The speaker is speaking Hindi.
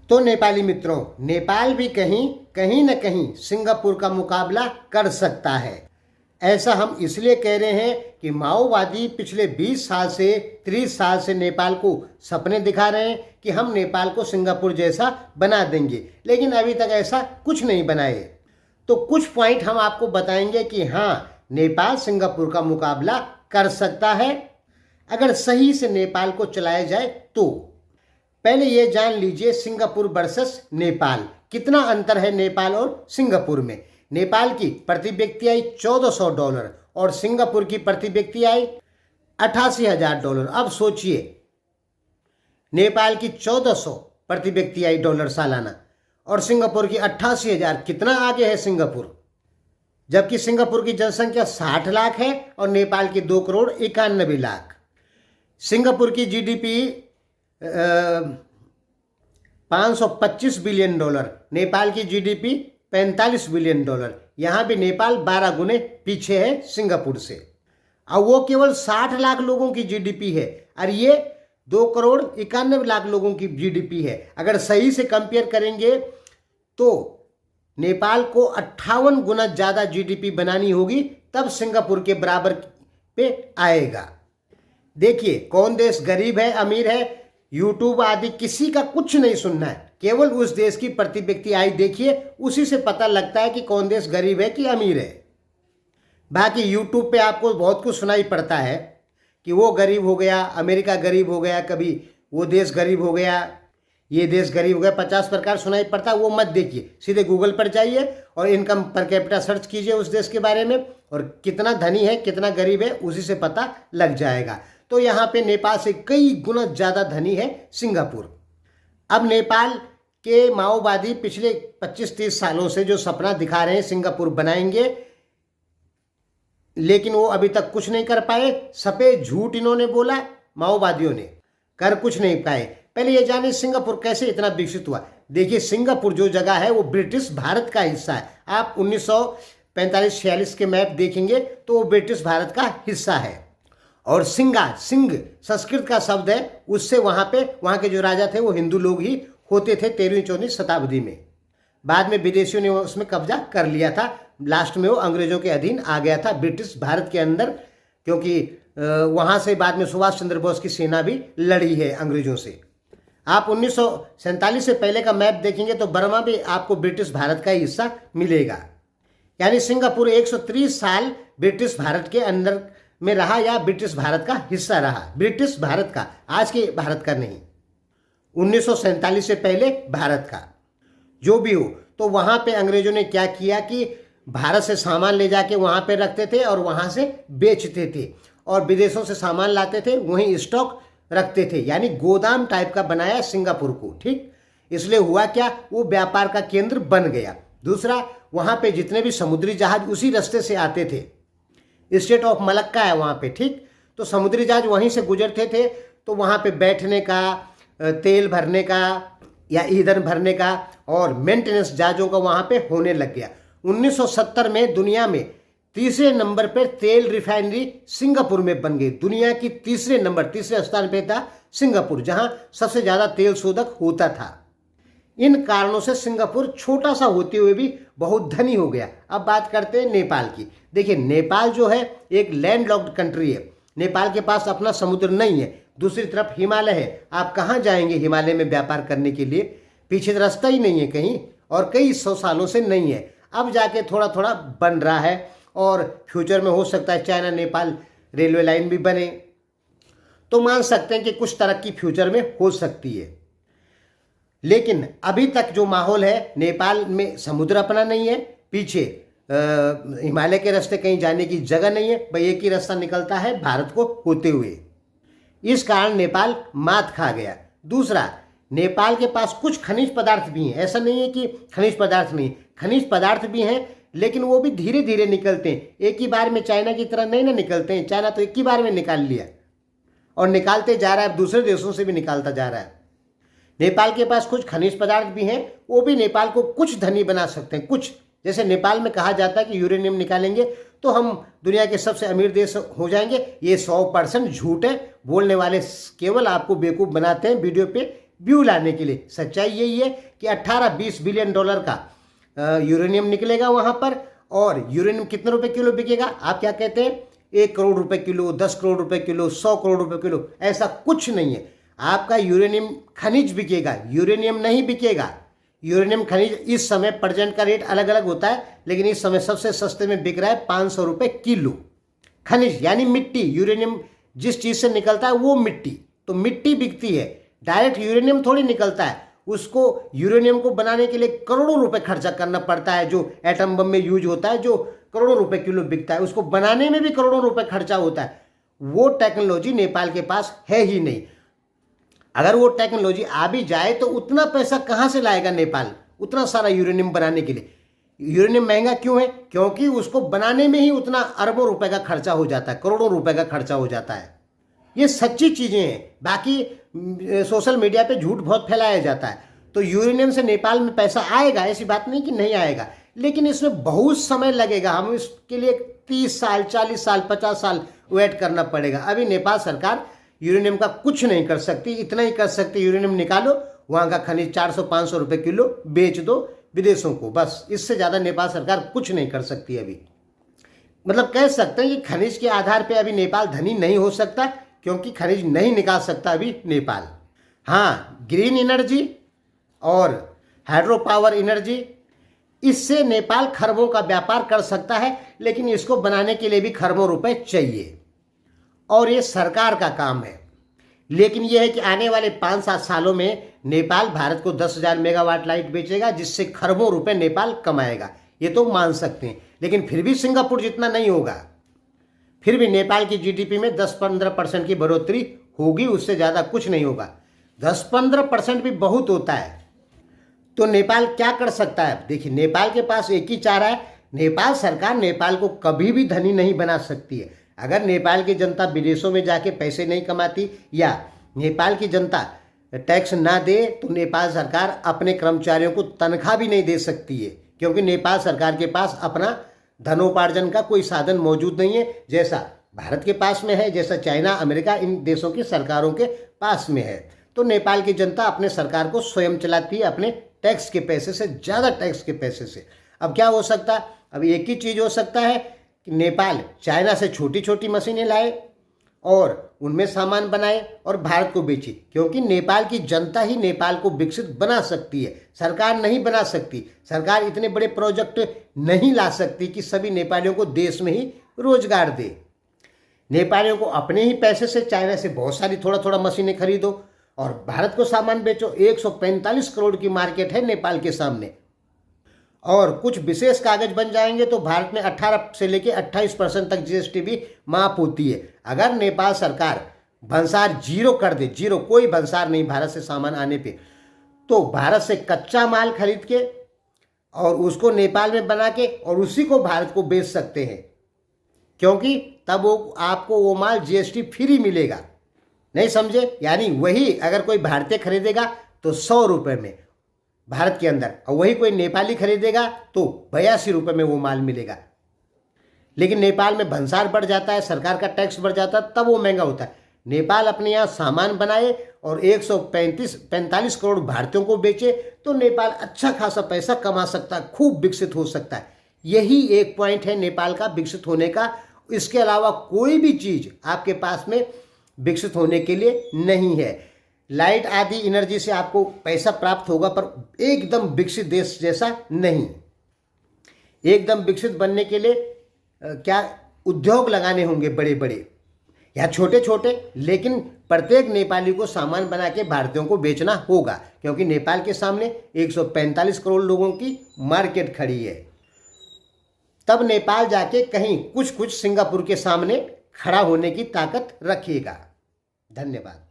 तो नेपाली मित्रों, नेपाल भी कहीं न कहीं सिंगापुर का मुकाबला कर सकता है। ऐसा हम इसलिए कह रहे हैं कि माओवादी पिछले 20 साल से 30 साल से नेपाल को सपने दिखा रहे हैं कि हम नेपाल को सिंगापुर जैसा बना देंगे, लेकिन अभी तक ऐसा कुछ नहीं बनाए। तो कुछ पॉइंट हम आपको बताएंगे कि हाँ, नेपाल सिंगापुर का मुकाबला कर सकता है अगर सही से नेपाल को चलाया जाए तो। पहले ये जान लीजिए सिंगापुर वर्सेस नेपाल, कितना अंतर है नेपाल और सिंगापुर में। नेपाल की प्रति व्यक्ति आई $1400 और सिंगापुर की प्रति व्यक्ति आई $88,000। अब सोचिए, नेपाल की 1400 प्रति व्यक्ति आई डॉलर सालाना और सिंगापुर की 88,000। कितना आगे है सिंगापुर, जबकि सिंगापुर की जनसंख्या 60 लाख है और नेपाल की 2,91,00,000। सिंगापुर की जीडीपी $525 बिलियन, नेपाल की जीडीपी $45 बिलियन। यहाँ भी नेपाल 12 गुने पीछे है सिंगापुर से। अब वो केवल 60 लाख लोगों की जीडीपी है और ये 2,91,00,000 लोगों की जीडीपी है। अगर सही से कंपेयर करेंगे तो नेपाल को 58 गुना ज़्यादा जीडीपी बनानी होगी, तब सिंगापुर के बराबर पे आएगा। देखिए, कौन देश गरीब है अमीर है, यूट्यूब आदि किसी का कुछ नहीं सुनना है, केवल उस देश की प्रति व्यक्ति आय देखिए, उसी से पता लगता है कि कौन देश गरीब है कि अमीर है। बाकी यूट्यूब पे आपको बहुत कुछ सुनाई पड़ता है कि वो गरीब हो गया, अमेरिका गरीब हो गया, कभी वो देश गरीब हो गया, ये देश गरीब हो गया, 50 प्रकार सुनाई पड़ता है। वो मत देखिए, सीधे गूगल पर जाइए और इनकम पर कैपिटा सर्च कीजिए उस देश के बारे में, और कितना धनी है कितना गरीब है उसी से पता लग जाएगा। तो यहाँ पे नेपाल से कई गुना ज़्यादा धनी है सिंगापुर। अब नेपाल के माओवादी पिछले 25-30 सालों से जो सपना दिखा रहे हैं सिंगापुर बनाएंगे, लेकिन वो अभी तक कुछ नहीं कर पाए। सफेद झूठ इन्होंने बोला, माओवादियों ने कर कुछ नहीं पाए। पहले ये जानिए सिंगापुर कैसे इतना विकसित हुआ। देखिए, सिंगापुर जो जगह है वो ब्रिटिश भारत का हिस्सा है। आप 1945-46 के मैप देखेंगे तो वो ब्रिटिश भारत का हिस्सा है। और सिंह संस्कृत का शब्द है, उससे वहाँ के जो राजा थे वो हिंदू लोग ही होते थे 13वीं-14वीं शताब्दी में। बाद में विदेशियों ने उसमें कब्जा कर लिया था, लास्ट में वो अंग्रेजों के अधीन आ गया था ब्रिटिश भारत के अंदर, क्योंकि वहाँ से बाद में सुभाष चंद्र बोस की सेना भी लड़ी है अंग्रेजों से। आप 1947 से पहले का मैप देखेंगे तो बर्मा भी आपको ब्रिटिश भारत का हिस्सा मिलेगा। यानी सिंगापुर 130 साल ब्रिटिश भारत के अंदर में रहा या ब्रिटिश भारत का हिस्सा रहा। ब्रिटिश भारत का, आज के भारत का नहीं, 1947 से पहले भारत का। जो भी हो, तो वहाँ पे अंग्रेजों ने क्या किया कि भारत से सामान ले जाके वहाँ पे रखते थे और वहाँ से बेचते थे, और विदेशों से सामान लाते थे वहीं स्टॉक रखते थे, यानी गोदाम टाइप का बनाया सिंगापुर को। ठीक, इसलिए हुआ क्या, वो व्यापार का केंद्र बन गया। दूसरा, वहाँ पे जितने भी समुद्री जहाज उसी रास्ते से आते थे। स्टेट ऑफ मलक्का है वहाँ पे, ठीक, तो समुद्री जहाज वहीं से गुजरते थे, तो वहाँ पे बैठने का, तेल भरने का या ईंधन भरने का और मेंटेनेंस जहाज़ों का वहाँ पे होने लग गया। 1970 में दुनिया में तीसरे नंबर पर तेल रिफाइनरी सिंगापुर में बन गई। दुनिया की तीसरे स्थान पे था सिंगापुर, जहाँ सबसे ज़्यादा तेल शोधक होता था। इन कारणों से सिंगापुर छोटा सा होते हुए भी बहुत धनी हो गया। अब बात करते हैं नेपाल की। देखिए, नेपाल जो है एक लैंडलॉक्ड कंट्री है। नेपाल के पास अपना समुद्र नहीं है, दूसरी तरफ हिमालय है। आप कहाँ जाएंगे हिमालय में व्यापार करने के लिए, पीछे रास्ता ही नहीं है कहीं, और कई 100 सालों से नहीं है। अब जाके थोड़ा थोड़ा बन रहा है, और फ्यूचर में हो सकता है चाइना नेपाल रेलवे लाइन भी बने, तो मान सकते हैं कि कुछ तरक्की फ्यूचर में हो सकती है। लेकिन अभी तक जो माहौल है, नेपाल में समुद्र अपना नहीं है, पीछे हिमालय के रास्ते कहीं जाने की जगह नहीं है, भाई एक ही रास्ता निकलता है भारत को होते हुए। इस कारण नेपाल मात खा गया। दूसरा, नेपाल के पास कुछ खनिज पदार्थ भी हैं, ऐसा नहीं है कि खनिज पदार्थ नहीं, खनिज पदार्थ भी हैं, लेकिन वो भी धीरे धीरे निकलते हैं। एक ही बार में चाइना की तरह नहीं ना निकलते हैं। चाइना तो एक ही बार में निकाल लिया और निकालते जा रहा है, दूसरे देशों से भी निकालता जा रहा है। नेपाल के पास कुछ खनिज पदार्थ भी हैं, वो भी नेपाल को कुछ धनी बना सकते हैं। कुछ, जैसे नेपाल में कहा जाता है कि यूरेनियम निकालेंगे तो हम दुनिया के सबसे अमीर देश हो जाएंगे। ये 100% झूठ है। बोलने वाले केवल आपको बेवकूफ़ बनाते हैं वीडियो पे व्यू लाने के लिए। सच्चाई यही है कि 18-20 बिलियन डॉलर का यूरेनियम निकलेगा वहाँ पर। और यूरेनियम कितने रुपए किलो बिकेगा? आप क्या कहते हैं? 1 करोड़ रुपए किलो, 10 करोड़ रुपए किलो, 100 करोड़ रुपए किलो, ऐसा कुछ नहीं है। आपका यूरेनियम खनिज बिकेगा, यूरेनियम नहीं बिकेगा। यूरेनियम खनिज इस समय प्रेजेंट का रेट अलग अलग होता है, लेकिन इस समय सबसे सस्ते में बिक रहा है 500 रुपए किलो। खनिज यानी मिट्टी, यूरेनियम जिस चीज से निकलता है वो मिट्टी, तो मिट्टी बिकती है। डायरेक्ट यूरेनियम थोड़ी निकलता है, उसको यूरेनियम को बनाने के लिए करोड़ों रुपए खर्चा करना पड़ता है। जो एटम बम में यूज होता है, जो करोड़ों रुपए किलो बिकता है, उसको बनाने में भी करोड़ों रुपए खर्चा होता है। वो टेक्नोलॉजी नेपाल के पास है ही नहीं। अगर वो टेक्नोलॉजी आ भी जाए तो उतना पैसा कहाँ से लाएगा नेपाल, उतना सारा यूरेनियम बनाने के लिए? यूरेनियम महंगा क्यों है? क्योंकि उसको बनाने में ही उतना अरबों रुपए का खर्चा हो जाता है, करोड़ों रुपए का खर्चा हो जाता है। ये सच्ची चीजें हैं। बाकी सोशल मीडिया पे झूठ बहुत फैलाया जाता है। तो यूरेनियम से नेपाल में पैसा आएगा, ऐसी बात नहीं कि नहीं आएगा, लेकिन इसमें बहुत समय लगेगा। हम इसके लिए 30 साल, 40 साल, 50 साल वेट करना पड़ेगा। अभी नेपाल सरकार यूरेनियम का कुछ नहीं कर सकती। इतना ही कर सकती, यूरेनियम निकालो, वहां का खनिज 400-500 रुपए किलो बेच दो विदेशों को, बस। इससे ज्यादा नेपाल सरकार कुछ नहीं कर सकती अभी। मतलब कह सकते हैं कि खनिज के आधार पे अभी नेपाल धनी नहीं हो सकता, क्योंकि खनिज नहीं निकाल सकता अभी नेपाल। हाँ, ग्रीन एनर्जी और हाइड्रो पावर एनर्जी, इससे नेपाल खरबों का व्यापार कर सकता है, लेकिन इसको बनाने के लिए भी खरबों रुपए चाहिए, और ये सरकार का काम है। लेकिन यह है कि आने वाले 5-7 सालों में नेपाल भारत को 10,000 मेगावाट लाइट बेचेगा, जिससे खरबों रुपए नेपाल कमाएगा। ये तो मान सकते हैं, लेकिन फिर भी सिंगापुर जितना नहीं होगा। फिर भी नेपाल की जीडीपी में 10-15% की बढ़ोतरी होगी, उससे ज्यादा कुछ नहीं होगा। 10-15% भी बहुत होता है। तो नेपाल क्या कर सकता है? देखिए, नेपाल के पास एक ही चारा है। नेपाल सरकार नेपाल को कभी भी धनी नहीं बना सकती है। अगर नेपाल की जनता विदेशों में जाके पैसे नहीं कमाती, या नेपाल की जनता टैक्स ना दे, तो नेपाल सरकार अपने कर्मचारियों को तनख्वाह भी नहीं दे सकती है, क्योंकि नेपाल सरकार के पास अपना धनोपार्जन का कोई साधन मौजूद नहीं है, जैसा भारत के पास में है, जैसा चाइना, अमेरिका, इन देशों की सरकारों के पास में है। तो नेपाल की जनता अपने सरकार को स्वयं चलाती है, अपने टैक्स के पैसे से, ज़्यादा टैक्स के पैसे से। अब क्या हो सकता है? अब एक ही चीज़ हो सकता है कि नेपाल चाइना से छोटी छोटी मशीनें लाए और उनमें सामान बनाए और भारत को बेचे, क्योंकि नेपाल की जनता ही नेपाल को विकसित बना सकती है, सरकार नहीं बना सकती। सरकार इतने बड़े प्रोजेक्ट नहीं ला सकती कि सभी नेपालियों को देश में ही रोजगार दे। नेपालियों को अपने ही पैसे से चाइना से बहुत सारी थोड़ा थोड़ा मशीनें खरीदो और भारत को सामान बेचो। 145 करोड़ की मार्केट है नेपाल के सामने, और कुछ विशेष कागज बन जाएंगे तो भारत में 18 से लेकर 28% तक जीएसटी भी माफ होती है। अगर नेपाल सरकार भंसार जीरो कर दे, जीरो, कोई भंसार नहीं भारत से सामान आने पे, तो भारत से कच्चा माल खरीद के और उसको नेपाल में बना के और उसी को भारत को बेच सकते हैं, क्योंकि तब वो आपको वो माल जीएसटी फ्री मिलेगा। नहीं समझे? यानी वही अगर कोई भारतीय खरीदेगा तो 100 रुपये में भारत के अंदर, और वही कोई नेपाली खरीदेगा तो 82 रुपये में वो माल मिलेगा। लेकिन नेपाल में भंसार बढ़ जाता है, सरकार का टैक्स बढ़ जाता है, तब वो महंगा होता है। नेपाल अपने यहाँ सामान बनाए और 145 करोड़ भारतीयों को बेचे, तो नेपाल अच्छा खासा पैसा कमा सकता है, खूब विकसित हो सकता है। यही एक पॉइंट है नेपाल का विकसित होने का। इसके अलावा कोई भी चीज आपके पास में विकसित होने के लिए नहीं है। लाइट आदि एनर्जी से आपको पैसा प्राप्त होगा, पर एकदम विकसित देश जैसा नहीं। एकदम विकसित बनने के लिए क्या उद्योग लगाने होंगे बड़े बड़े या छोटे छोटे, लेकिन प्रत्येक नेपाली को सामान बना के भारतीयों को बेचना होगा, क्योंकि नेपाल के सामने 145 करोड़ लोगों की मार्केट खड़ी है। तब नेपाल जाके कहीं कुछ सिंगापुर के सामने खड़ा होने की ताकत रखेगा। धन्यवाद।